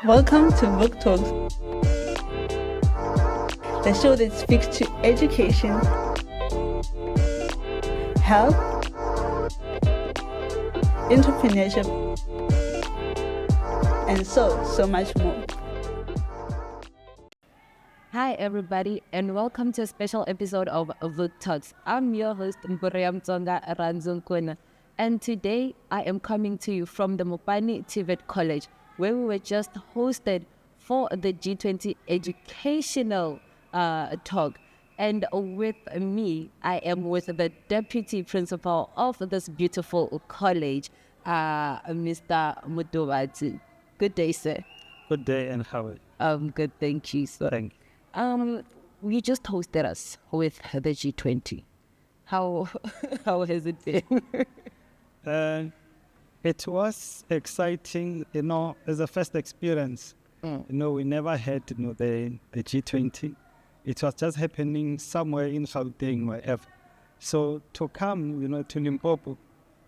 Welcome to VUK Talks, the show that speaks to education, health, entrepreneurship, and so much more. Hi everybody, and welcome to a special episode of VUK Talks. I'm your host Mpuryam Tsonga Ranzunkuna, and today I am coming to you from the Mopani TVET College, where we were just hosted for the G20 educational talk. And with me, I am with the deputy principal of this beautiful college, Mr. Motubatse. Good day, sir. Good day, and how are you? Good, thank you, sir. Thank you. You just hosted us with the G20. How has it been? It was exciting, as a first experience. We never had, the G20. It was just happening somewhere in Gauteng, wherever. So to come, to Limpopo,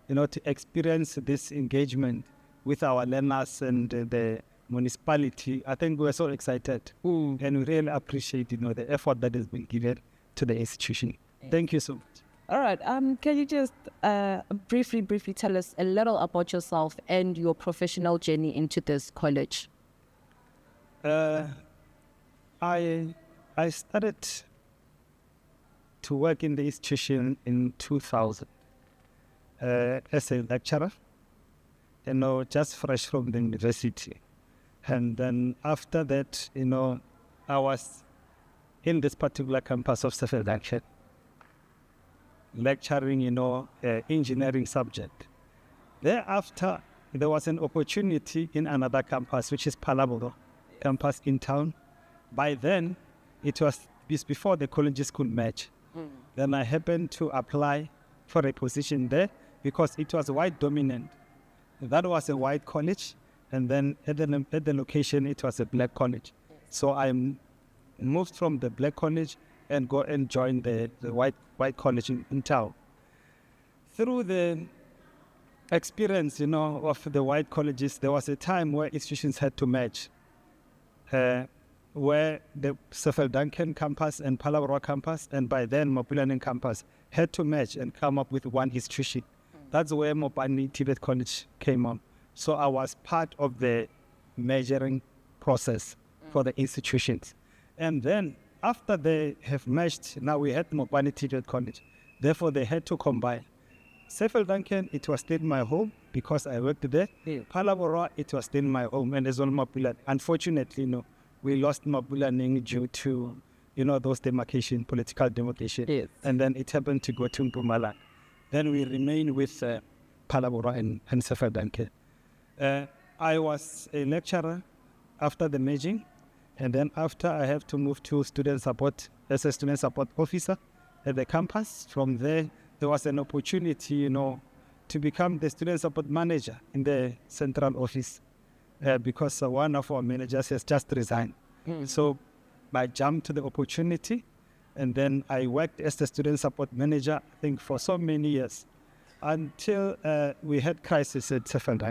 to experience this engagement with our learners and the municipality, I think we were so excited. And we really appreciate, the effort that has been given to the institution. Thank you so much. All right. Can you just briefly tell us a little about yourself and your professional journey into this college? I started to work in the institution in 2000 as a lecturer, just fresh from the university. And then after that, I was in this particular campus of Sefeld lecturing, engineering subject. Thereafter, there was an opportunity in another campus, which is Palaboro campus in town. By then, it was before the colleges could merge. Then I happened to apply for a position there because it was white dominant. That was a white college, and then at the location, it was a black college. So I moved from the black college and go and join the white college in town. Through the experience, of the white colleges, there was a time where institutions had to merge, where the Sefeld campus and Palaboro campus, and by then Mopani campus, had to merge and come up with one institution. That's where Mopani TVET College came on. So I was part of the measuring process for the institutions. And then after they have merged, now we had Mopani TVET College. Therefore, they had to combine. Sefeld it was still my home because I worked there. Yeah. Palaboro, it was still my home, and as well Mopani. Unfortunately, we lost Mopani due to, those political demarcation. Yes. And then it happened to go to Mpumalanga. Then we remained with Palaboro and Sefeld. I was a lecturer after the merging. And then after, I have to move to student support as a student support officer at the campus. From there was an opportunity, to become the student support manager in the central office because one of our managers has just resigned. So I jumped to the opportunity, and then I worked as the student support manager, I think, for so many years until we had crisis at Sefeld.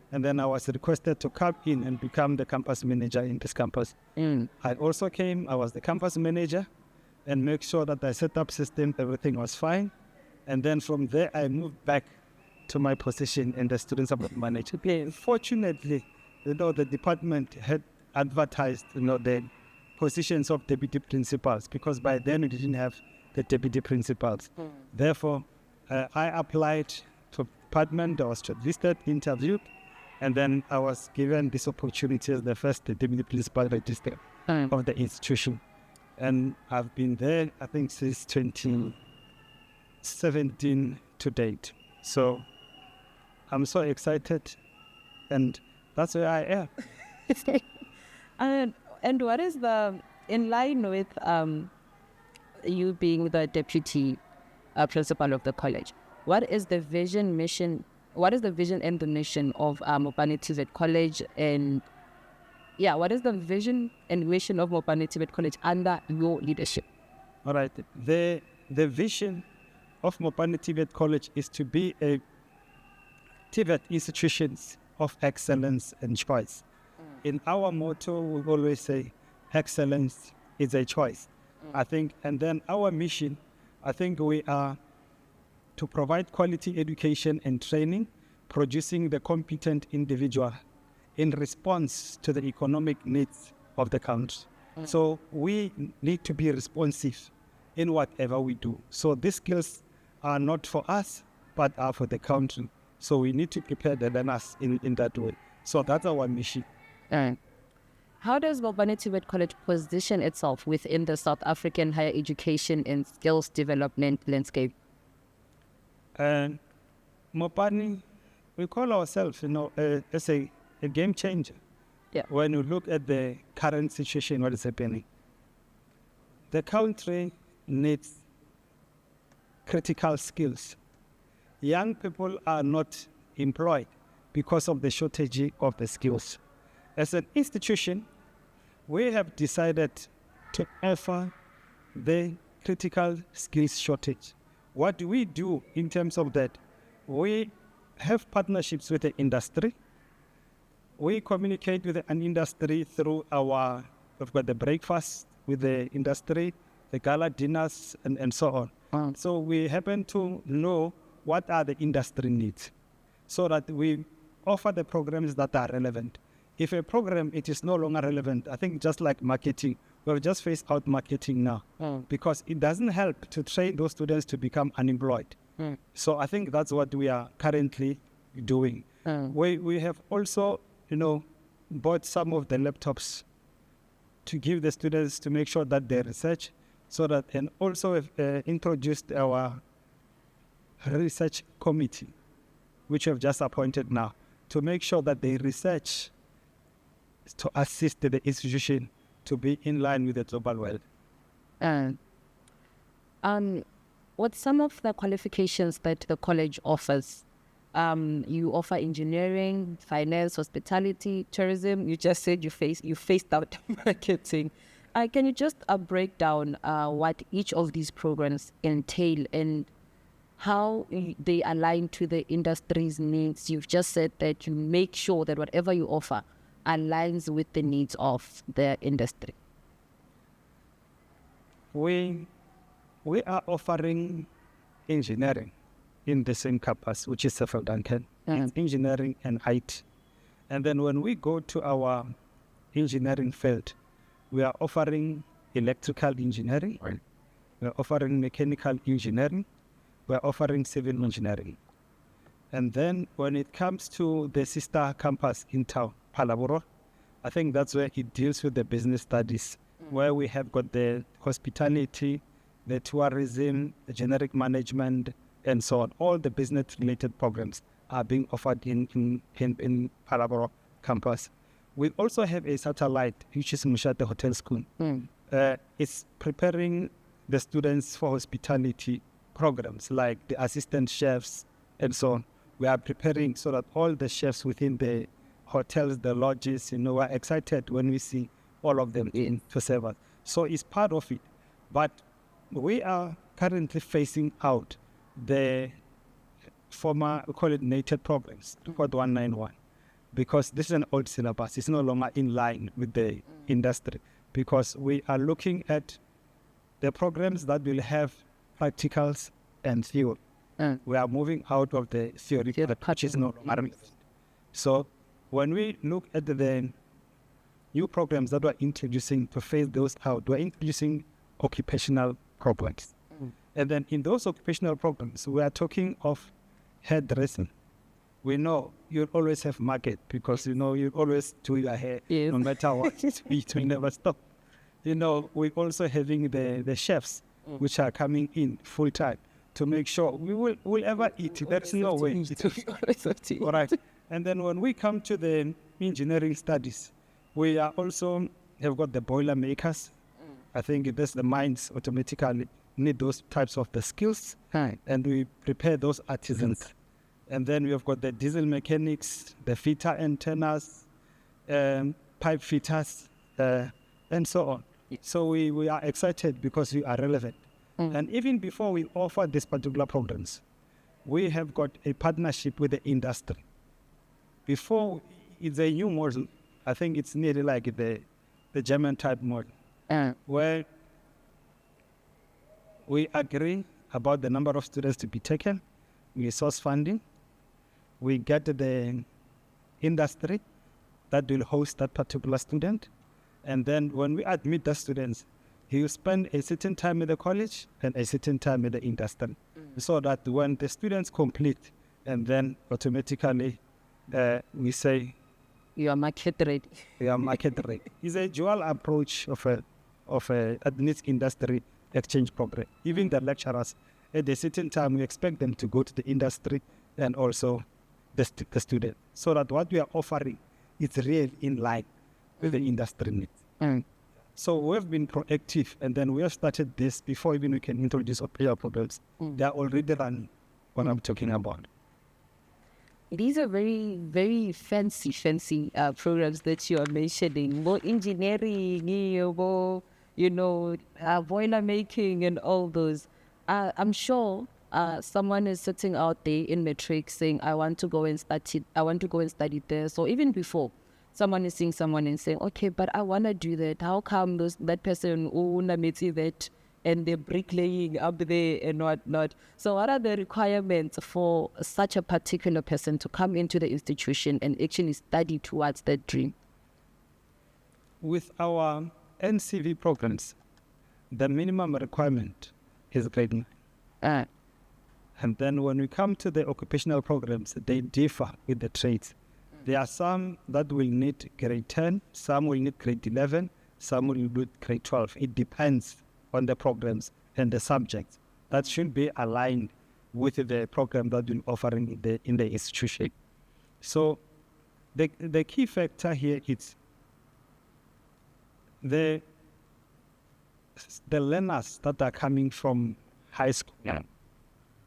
And then I was requested to come in and become the campus manager in this campus. I also came, I was the campus manager and make sure that I set up system, everything was fine. And then from there, I moved back to my position in the student support manager. Fortunately, the department had advertised, the positions of deputy principals because by then we didn't have the deputy principals. Therefore, I applied to department, I was shortlisted, interviewed, and then I was given this opportunity as the first deputy principal register of the institution. And I've been there, I think, since 2017 to date. So I'm so excited, and that's where I am. And what is in line with you being the deputy principal of the college, what is the vision, mission? What is the vision and the mission of Mopani TVET College? And what is the vision and mission of Mopani TVET College under your leadership? All right. The vision of Mopani TVET College is to be a TVET institutions of excellence and choice. In our motto, we always say, excellence is a choice. I think, and then our mission, I think we are to provide quality education and training, producing the competent individual in response to the economic needs of the country. So we need to be responsive in whatever we do. So these skills are not for us, but are for the country. So we need to prepare the learners in that way. So that's our mission. How does Mopani TVET College position itself within the South African higher education and skills development landscape? And Mopani, we call ourselves, as a game changer. Yeah. When you look at the current situation, what is happening, the country needs critical skills. Young people are not employed because of the shortage of the skills. As an institution, we have decided to offer the critical skills shortage. What do we do in terms of that? We have partnerships with the industry. We communicate with an industry through we've got the breakfast with the industry, the gala dinners, and so on. So we happen to know what are the industry needs so that we offer the programs that are relevant. If a program, it is no longer relevant, I think just like marketing, we've just phased out marketing now because it doesn't help to train those students to become unemployed. So I think that's what we are currently doing. We have also, bought some of the laptops to give the students to make sure that they research and also have introduced our research committee, which we have just appointed now, to make sure that they research to assist the institution to be in line with the global world. What's some of the qualifications that the college offers? You offer engineering, finance, hospitality, tourism. You just said you phased out marketing. Can you just break down what each of these programs entail and how they align to the industry's needs? You've just said that you make sure that whatever you offer aligns with the needs of the industry. We are offering engineering in the same campus, which is Sefel Duncan. It's engineering and IT. And then when we go to our engineering field, we are offering electrical engineering, we are offering mechanical engineering, we are offering civil engineering. And then when it comes to the sister campus in town, Palaboro, I think that's where it deals with the business studies, where we have got the hospitality, the tourism, the generic management, and so on. All the business-related programs are being offered in Palaboro campus. We also have a satellite, which is Mushate Hotel School. It's preparing the students for hospitality programs like the assistant chefs and so on. We are preparing so that all the chefs within the hotels, the lodges, we're excited when we see all of them in to serve us. So it's part of it. But we are currently phasing out the former coordinated programs, 191, because this is an old syllabus. It's no longer in line with the industry because we are looking at the programs that will have practicals and theory. We are moving out of the theory, which is no longer relevant. So when we look at the new programs that we're introducing to phase those out, we're introducing occupational programs. And then in those occupational programs, we are talking of hairdressing. We know you'll always have market because, you always do your hair, no matter what, it will never stop. We're also having the chefs, which are coming in full time to make sure we'll ever eat. There's no way. All right. And then when we come to the engineering studies, we are also have got the boiler makers. I think that's the mines automatically need those types of the skills, and we prepare those artisans. And then we have got the diesel mechanics, the fitter antennas, pipe fitters, and so on. So we are excited because we are relevant. And even before we offer these particular programs, we have got a partnership with the industry. Before, it's a new model. I think it's nearly like the German type model, where we agree about the number of students to be taken, we source funding, we get the industry that will host that particular student, and then when we admit the students, he will spend a certain time in the college and a certain time in the industry, so that when the students complete, and then automatically we say You are market ready. we are market ready. It's a dual approach of a admit industry exchange program. Even the lecturers, at a certain time, we expect them to go to the industry and also the student, so that what we are offering is really in line with the industry needs. So we've been proactive, and then we have started this before even we can introduce our programs. They are already running what I'm talking about. These are very, very fancy programs that you are mentioning. More engineering, more, boiler making and all those. I'm sure someone is sitting out there in matric saying, I want to go and study there. So even before, someone is seeing someone and saying, okay, but I want to do that. How come that person that and they're bricklaying up there and whatnot? So what are the requirements for such a particular person to come into the institution and actually study towards that dream? With our NCV programs, the minimum requirement is grade 9. And then when we come to the occupational programs, they differ with the trades. There are some that will need grade 10, some will need grade 11, some will need grade 12. It depends on the programs and the subjects. That should be aligned with the program that we're offering in the institution. So the key factor here is the learners that are coming from high school.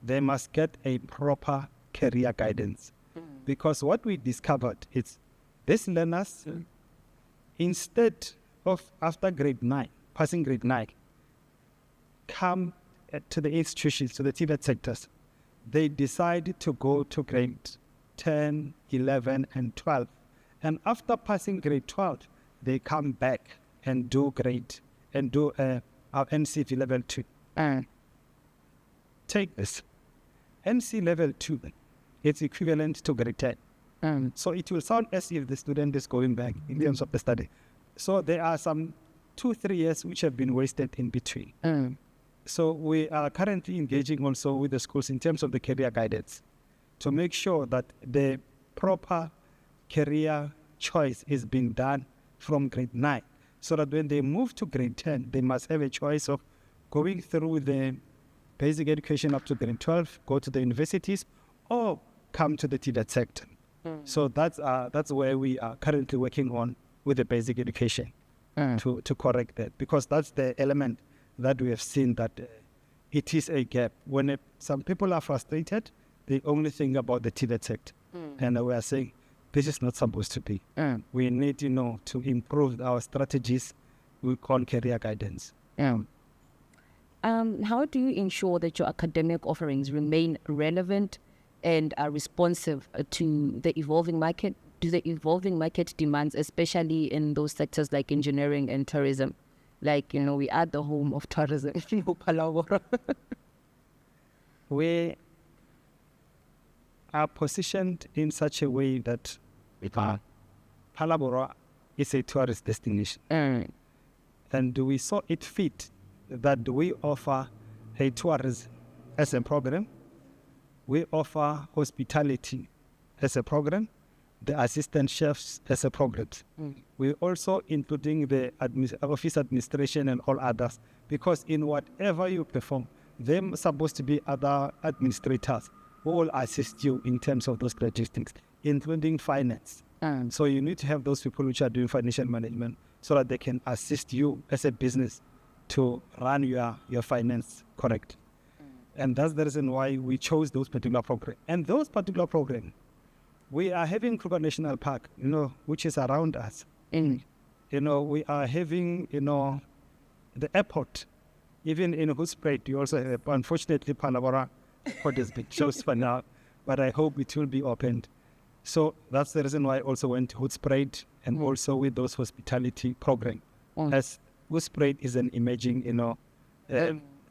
They must get a proper career guidance. Because what we discovered is these learners, instead of after grade 9, passing grade 9, come to the institutions, to the TVET sectors, they decide to go to grade 10, 11, and 12. And after passing grade 12, they come back and do our NC level 2. Take this. NC level 2, it's equivalent to grade 10. So it will sound as if the student is going back in terms of the study. So there are some 2-3 years which have been wasted in between. So we are currently engaging also with the schools in terms of the career guidance to make sure that the proper career choice is being done from grade 9, so that when they move to grade 10, they must have a choice of going through the basic education up to grade 12, go to the universities, or come to the TVET sector. So that's where we are currently working on with the basic education to correct that, because that's the element that we have seen that it is a gap. When some people are frustrated, they only think about the TVET sector. And we are saying, this is not supposed to be. We need, to improve our strategies we call career guidance. How do you ensure that your academic offerings remain relevant and are responsive to the evolving market? Do the evolving market demands, especially in those sectors like engineering and tourism? Like, we are the home of tourism. We are positioned in such a way that Phalaborwa is a tourist destination. And we saw it fit that we offer a tourism as a program. We offer hospitality as a program, the assistant chefs as a program. We also including the office administration and all others, because in whatever you perform, there are supposed to be other administrators who will assist you in terms of those logistics, including finance. So you need to have those people which are doing financial management so that they can assist you as a business to run your finance correct. And that's the reason why we chose those particular programs. And those particular programs, we are having Kruger National Park, which is around us. We are having, the airport. Even in Hoedspruit, you also have, unfortunately, Phalaborwa Airport has been closed for now, but I hope it will be opened. So that's the reason why I also went to Hoedspruit and also with those hospitality program. As Hoedspruit is an emerging,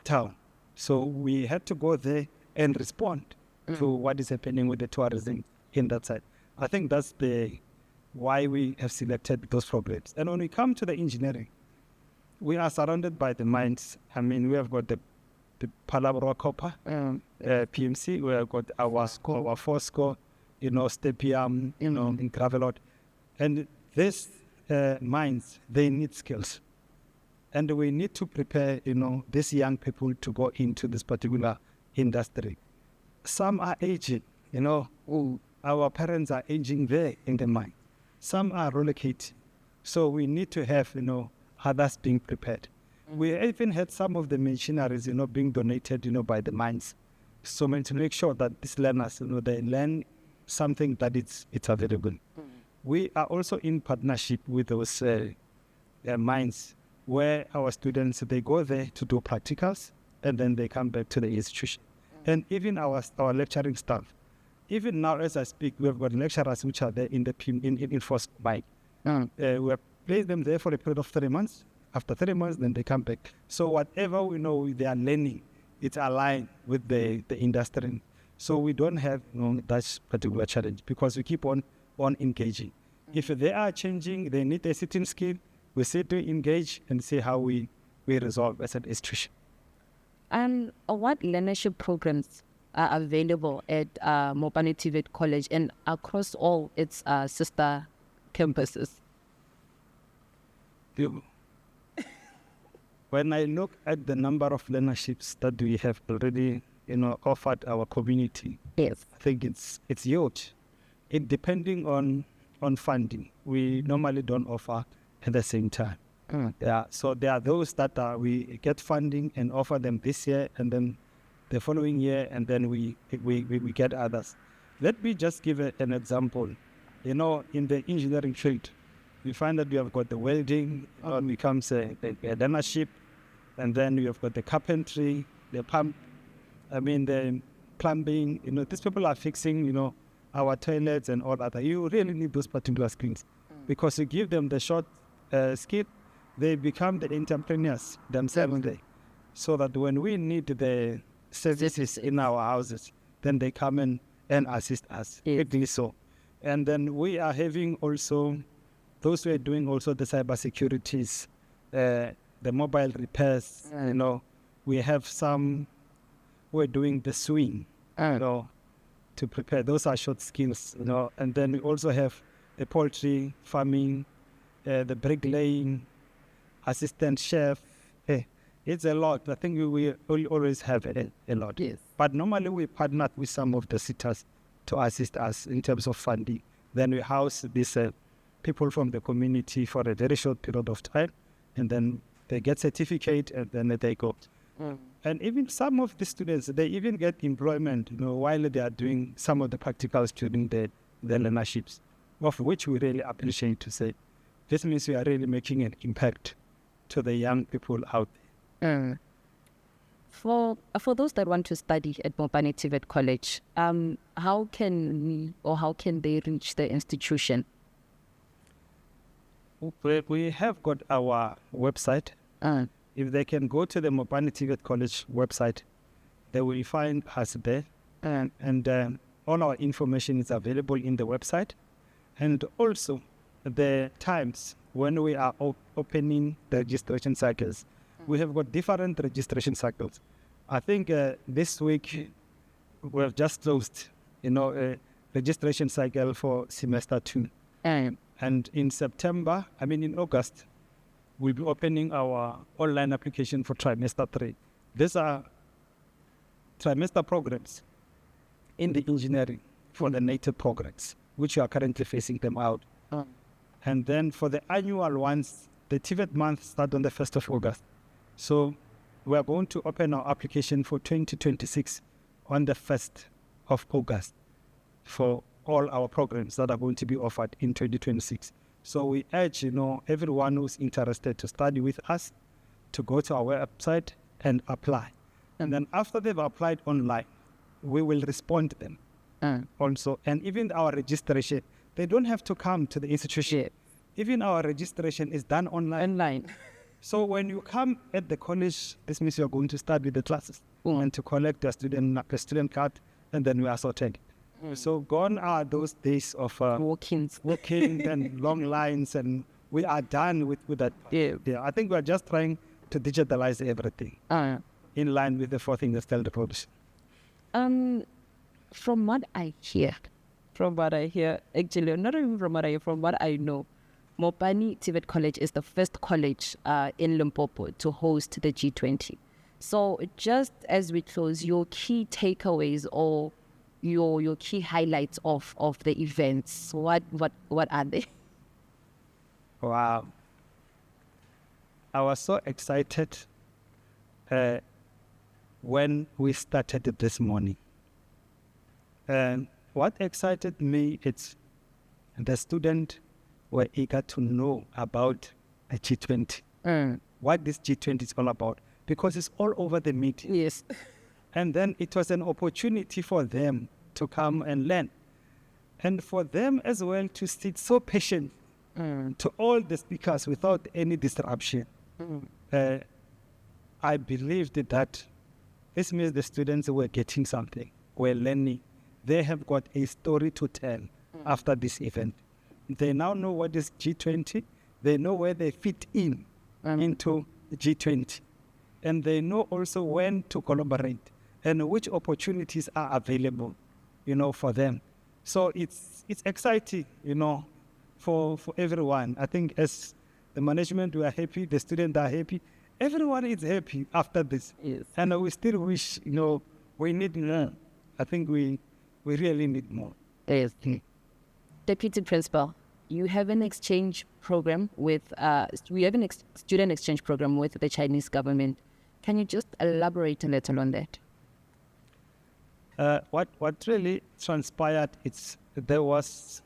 town. So we had to go there and respond to what is happening with the tourism in that side. I think that's why we have selected those programs. And when we come to the engineering, we are surrounded by the mines. I mean, we have got the Palabra Copper, PMC. We have got our Fosco, Stepium, in Gravelot. And these mines, they need skills. And we need to prepare, these young people to go into this particular industry. Some are aging, our parents are aging there in the mine. Some are relocating. So we need to have, others being prepared. We even had some of the machineries, being donated, by the mines. So to make sure that these learners, they learn something that it's available. We are also in partnership with those mines where our students, they go there to do practicals and then they come back to the institution. And even our lecturing staff, even now as I speak, we have got lecturers which are there in first mine. We have placed them there for a period of 3 months. After 3 months, then they come back. So whatever we know they are learning, it's aligned with the industry. So we don't have that particular challenge because we keep on engaging. If they are changing, they need a certain skill, we sit to engage and see how we resolve as an institution. And what learnership programs are available at Mopani TVET College and across all its sister campuses? When I look at the number of learnerships that we have already, offered our community, Yes, I think it's huge. It depending on funding, we normally don't offer at the same time. Yeah, so there are those that we get funding and offer them this year, and then the following year, and then we get others. Let me just give an example. In the engineering field, we find that we have got the welding, becomes a learnership, and then we have got the carpentry, the plumbing. These people are fixing, our toilets and all other. You really need those particular skills because you give them the short skill, they become the entrepreneurs themselves there. So that when we need the services in our houses, then they come in and assist us. Quickly so. And then we are having also those who are doing also the cyber securities, the mobile repairs. We have some who are doing the swing, to prepare. Those are short skills, And then we also have the poultry farming, the bricklaying, assistant chef. It's a lot. I think we always have a lot. Yes. But normally we partner with some of the sitters to assist us in terms of funding. Then we house these people from the community for a very short period of time, and then they get certificate, and then they go. And even some of the students, they even get employment, while they are doing some of the practicals during the learnerships, of which we really appreciate to say. This means we are really making an impact to the young people out there. For those that want to study at Mopani TVET College, how can they reach the institution? We have got our website. If they can go to the Mopani TVET College website, they will find us there. And all our information is available in the website. And also the times when we are opening the registration cycles. We have got different registration cycles. I think this week we have just closed, a registration cycle for semester 2. And in August, we'll be opening our online application for trimester 3. These are trimester programs in the engineering for the native programs, which we are currently facing them out. And then for the annual ones, the TVET month starts on the 1st of August. So we are going to open our application for 2026 on the 1st of August for all our programs that are going to be offered in 2026. So we urge, everyone who's interested to study with us to go to our website and apply. And then after they've applied online, we will respond to them also. And even our registration, they don't have to come to the institution. Yeah. Even our registration is done online. Online. So when you come at the college, this means you're going to start with the classes and to collect a student card, and then we are sorted. So gone are those days of Walk-ins. walking and long lines, and we are done with that. Yeah. I think we're just trying to digitalize everything in line with the fourth industrial revolution. From what I hear, actually, not even from what I hear, from what I know, Mopani TVET College is the first college in Limpopo to host the G20. So just as we close, your key takeaways or your key highlights of the events, what are they? Wow. I was so excited when we started it this morning. And what excited me, it's the students were eager to know about a G20, what this G20 is all about, because it's all over the media. Yes. And then it was an opportunity for them to come and learn. And for them as well to sit so patient to all the speakers without any disruption. I believed that this means the students were getting something, were learning. They have got a story to tell after this event. They now know what is G20. They know where they fit in into G20. And they know also when to collaborate and which opportunities are available, for them. So it's exciting, for everyone. I think as the management, we are happy, the students are happy. Everyone is happy after this. Yes. And we still wish, we need more. I think we really need more. Yes. Deputy Principal, you have an exchange program with, student exchange program with the Chinese government. Can you just elaborate a little on that? What really transpired, there was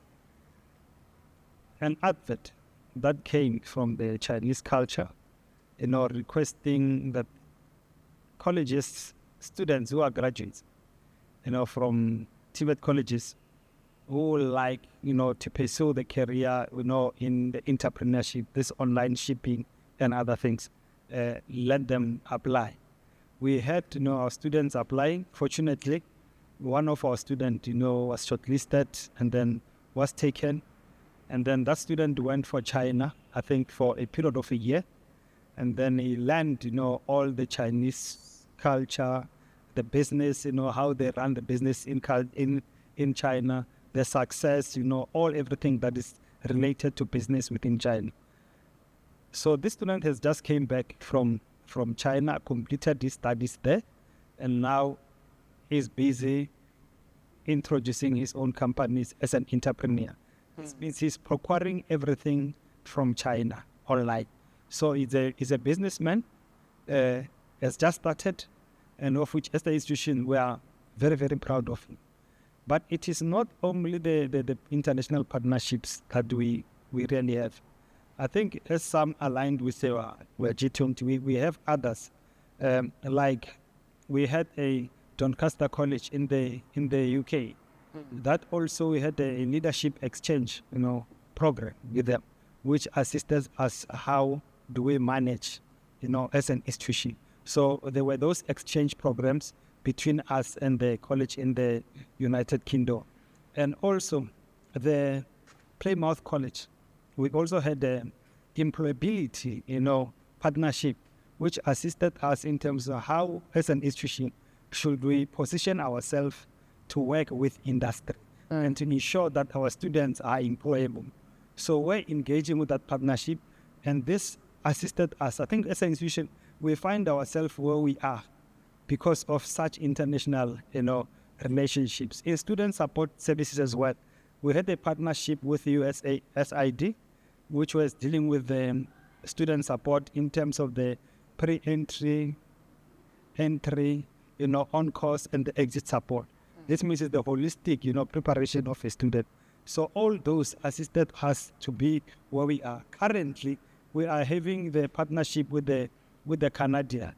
an advert that came from the Chinese culture, requesting that colleges, students who are graduates, from TVET colleges, who like, to pursue the career, in the entrepreneurship, this online shipping and other things, let them apply. We had, our students applying. Fortunately, one of our students, was shortlisted and then was taken. And then that student went for China, I think for a period of a year. And then he learned, all the Chinese culture, the business, how they run the business in China, the success, everything that is related to business within China. So this student has just came back from China, completed his studies there, and now he's busy introducing his own companies as an entrepreneur. This means he's procuring everything from China online. So he's a businessman, has just started, and of which as the institution we are very, very proud of him. But it is not only the international partnerships that we really have. I think as some aligned with our G20, we have others. Like we had a Doncaster College in the UK. That also we had a leadership exchange, program with them, which assisted us how do we manage, as an institution. So there were those exchange programs between us and the college in the United Kingdom. And also the Plymouth College, we also had the employability, partnership, which assisted us in terms of how, as an institution, should we position ourselves to work with industry and to ensure that our students are employable. So we're engaging with that partnership, and this assisted us. I think as an institution, we find ourselves where we are because of such international, relationships. In student support services as well, we had a partnership with USAID, which was dealing with the student support in terms of the pre-entry, entry, on-course, and the exit support. This means it's the holistic, preparation of a student. So all those assisted us to be where we are. Currently, we are having the partnership with the Canadian.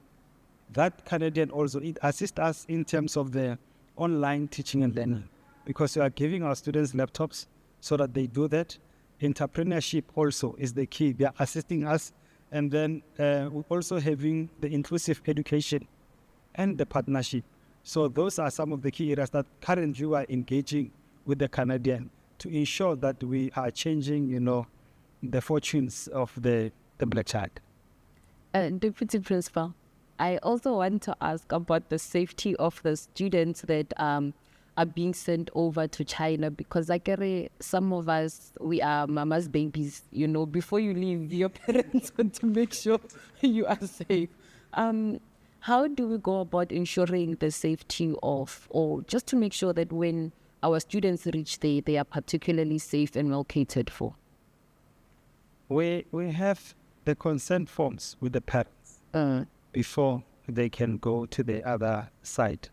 That Canadian also, it assists us in terms of the online teaching and learning. because we are giving our students laptops so that they do that. Entrepreneurship also is the key. They are assisting us. And then we're also having the inclusive education and the partnership. So those are some of the key areas that currently we are engaging with the Canadian to ensure that we are changing, the fortunes of the black child. Deputy Principal, I also want to ask about the safety of the students that are being sent over to China, because some of us, we are mama's babies, before you leave, your parents want to make sure you are safe. How do we go about ensuring the safety of, or just to make sure that when our students reach there, they are particularly safe and well catered for? We have the consent forms with the parents before they can go to the other side.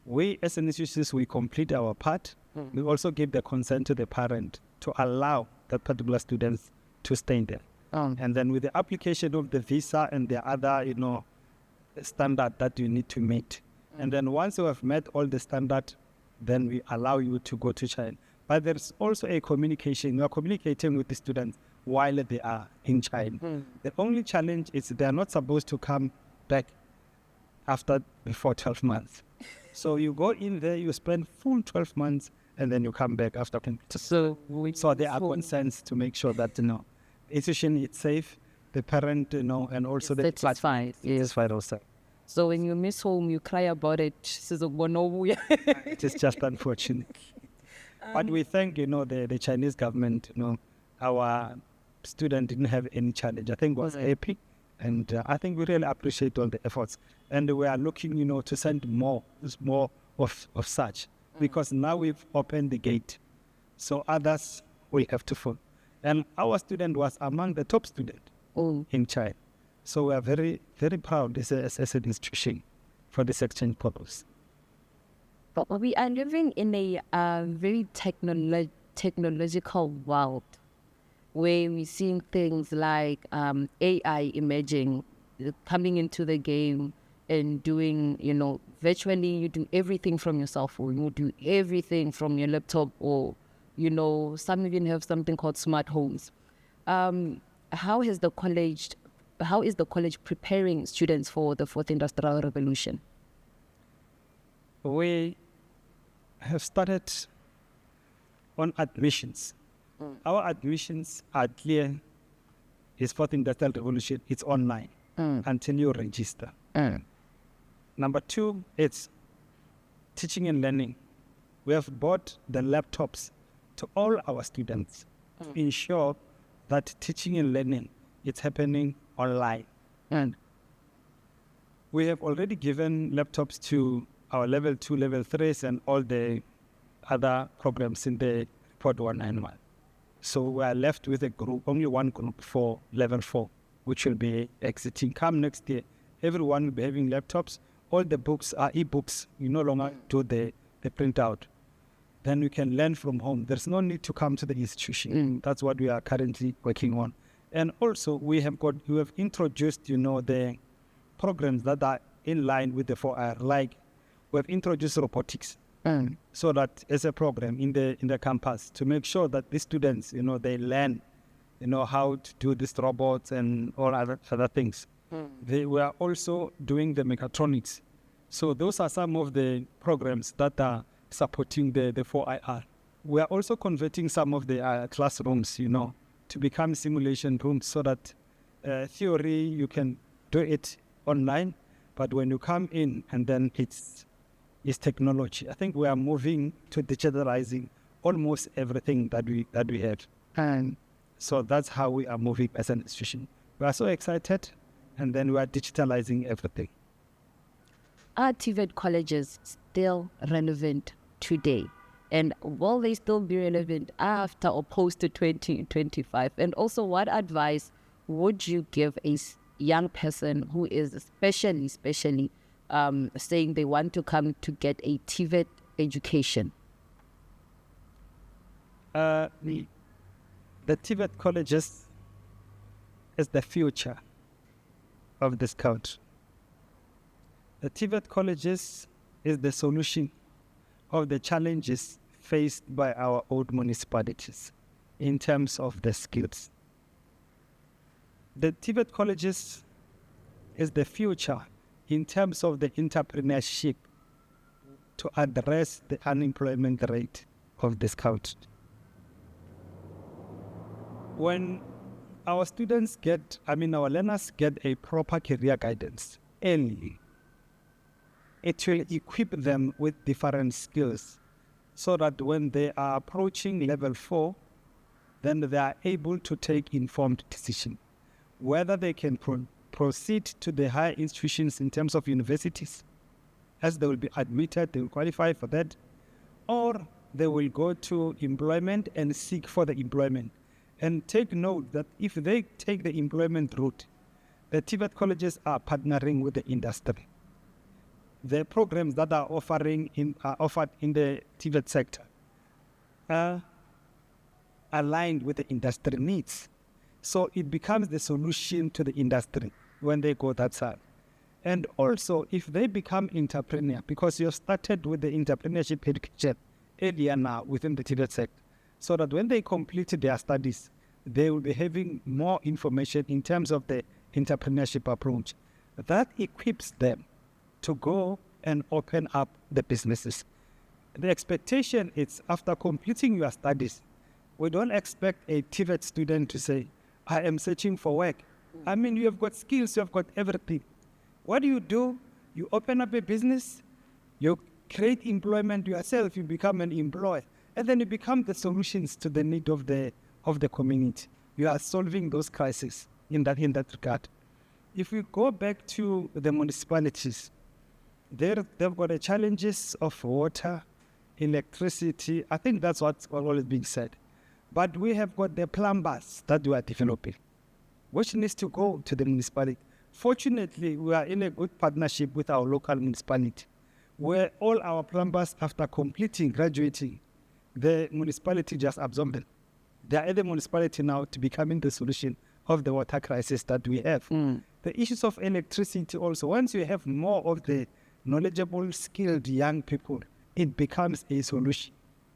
We as an institution, we complete our part. We also give the consent to the parent to allow that particular students to stay there. And then with the application of the visa and the other, standard that you need to meet. And then once you have met all the standard, then we allow you to go to China. But there's also a communication. We are communicating with the students while they are in China. The only challenge is they are not supposed to come back before 12 months. So you go in there, you spend full 12 months, and then you come back after. So there are concerns to make sure that, the institution is safe, the parent, and also the satisfied. Satisfied also. So when you miss home, you cry about it. It is just unfortunate. But we thank, the Chinese government, our student didn't have any challenge. I think was happy. And I think we really appreciate all the efforts. And we are looking, to send more of such. Because now we've opened the gate. So others will have to follow. And our student was among the top students in China. So we are very, very proud as an institution for this exchange purpose. But we are living in a very technological world where we're seeing things like AI emerging, coming into the game and doing, virtually you do everything from your cell phone, you do everything from your laptop, or, some even have something called smart homes. How is the college preparing students for the fourth industrial revolution? We have started on admissions. Our admissions are clear. It's fourth industrial revolution. It's online until you register. Number 2, it's teaching and learning. We have bought the laptops to all our students to ensure that teaching and learning is happening online. And we have already given laptops to our level 2, level 3s, and all the other programs in the report 191. So we are left with only one group for level 4, which will be exiting. Come next year, everyone will be having laptops. All the books are e-books. You no longer do the printout. Then you can learn from home. There's no need to come to the institution. That's what we are currently working on. And also we have introduced, the programs that are in line with the 4R. Like we have introduced robotics. So that as a program in the campus to make sure that the students, they learn, how to do these robots and all other things. We are also doing the mechatronics. So those are some of the programs that are supporting the 4IR. We are also converting some of the classrooms, to become simulation rooms so that theory, you can do it online, but when you come in and then it's technology. I think we are moving to digitalizing almost everything that we have. And so that's how we are moving as an institution. We are so excited, and then we are digitalizing everything. Are TVET colleges still relevant today? And will they still be relevant after or post to 2025? And also, what advice would you give a young person who is especially saying they want to come to get a TVET education? The TVET colleges is the future of this country. The TVET colleges is the solution of the challenges faced by our old municipalities in terms of the skills. The TVET colleges is the future in terms of the entrepreneurship to address the unemployment rate of this country. When our our learners get a proper career guidance early, it will equip them with different skills so that when they are approaching level 4, then they are able to take informed decision whether they can proceed to the higher institutions in terms of universities, as they will be admitted, they will qualify for that, or they will go to employment and seek for the employment. And take note that if they take the employment route, the TVET colleges are partnering with the industry. The programs that are offered in the TVET sector are aligned with the industry needs. So it becomes the solution to the industry when they go that side. And also, if they become entrepreneur, because you started with the entrepreneurship education earlier now within the TVET sector, so that when they complete their studies, they will be having more information in terms of the entrepreneurship approach. That equips them to go and open up the businesses. The expectation is after completing your studies, we don't expect a TVET student to say, I am searching for work. I mean, you have got skills, you have got everything. What do? You open up a business, you create employment yourself, you become an employer, and then you become the solutions to the need of the community. You are solving those crises in that regard. If we go back to the municipalities, they've got the challenges of water, electricity. I think that's what's always being said. But we have got the plumbers that we are developing, which needs to go to the municipality. Fortunately, we are in a good partnership with our local municipality, where all our plumbers, after graduating, the municipality just absorbed them. They are at the municipality now to becoming the solution of the water crisis that we have. The issues of electricity also, once you have more of the knowledgeable, skilled young people, it becomes a solution,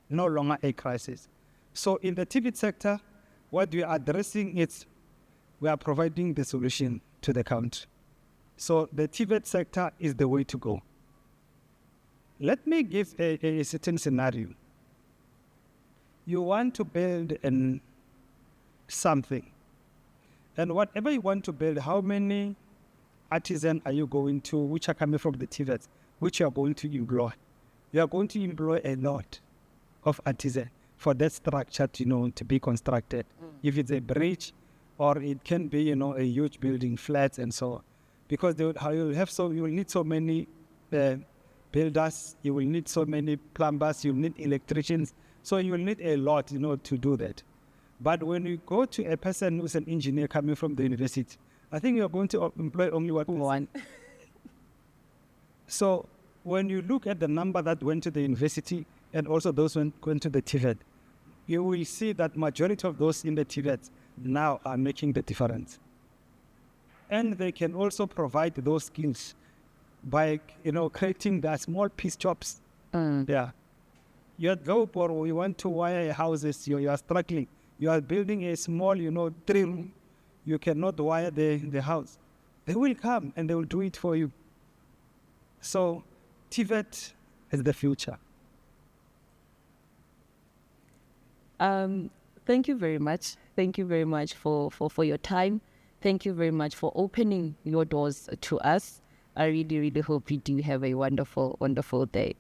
no longer a crisis. So in the TVET sector, what we are addressing is we are providing the solution to the country. So the TVET sector is the way to go. Let me give a certain scenario. You want to build something. And whatever you want to build, how many artisans are you going to, which are coming from the TVET, which you are going to employ? You are going to employ a lot of artisans for that structure to be constructed. If it's a bridge, or it can be a huge building, flats and so on. Because you will need so many builders, you will need so many plumbers, you will need electricians, so you will need a lot to do that. But when you go to a person who's an engineer coming from the university, I think you're going to employ only one. So when you look at the number that went to the university and also those who went to the TVET, you will see that majority of those in the TVET now are making the difference. And they can also provide those skills by creating the small piece jobs. Yeah. You want to wire houses, you are struggling. You are building a small, 3-room. You cannot wire the house. They will come and they will do it for you. So TVET is the future. Thank you very much. Thank you very much for your time. Thank you very much for opening your doors to us. I really, really hope you do have a wonderful, wonderful day.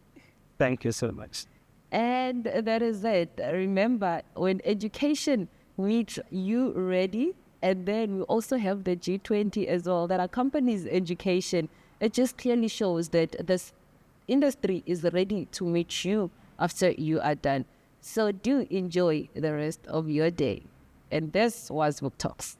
Thank you so much. And that is it. Remember, when education meets you ready, and then we also have the G20 as well that accompanies education, it just clearly shows that this industry is ready to meet you after you are done. So do enjoy the rest of your day. And this was VUK Talks.